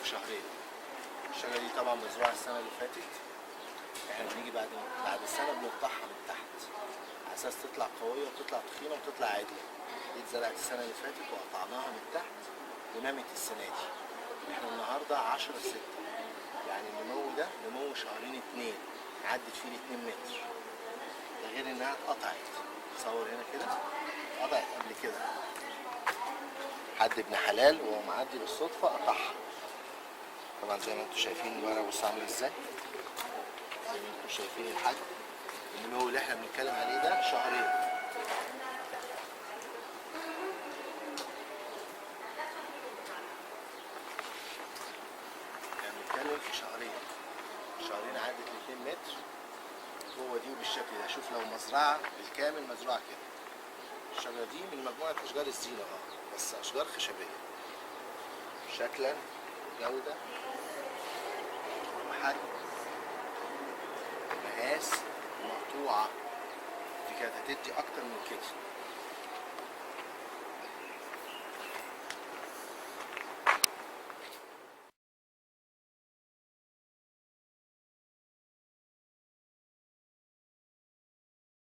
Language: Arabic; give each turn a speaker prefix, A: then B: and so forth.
A: في شهرين. الشجرة دي طبعا مزروعة السنة اللي فاتت. احنا بنيجي بعد السنة بنقطعها من تحت على اساس تطلع قوية وتطلع تخينة وتطلع عدلة. دي اتزرعت السنة اللي فاتت وقطعناها من تحت ونمت السنة دي. احنا النهاردة 10/6، يعني النمو ده نمو شهرين 2، عدت فيه ال2 متر. ده غير انها اتقطعت. تصور هنا كده اتقطعت قبل كده، حد ابن حلال وهو معدي بالصدفة قطعها. طبعا زي ما انتم شايفين الورق بص عامل ازاي، زي ما انتم شايفين الحجم. النمو اللي احنا بنتكلم عليه ده شهرين. يعني بنتكلم في شهرين عدت ال2 متر. هو دي بالشكل ده. شوف لو مزرعة بالكامل مزروعة كده. الشجرة دي من مجموعة أشجار الزينة بس أشجار خشبية، شكلا جودة وحجم مقاس مقطوعة. دي كانت هتدي أكتر من كده.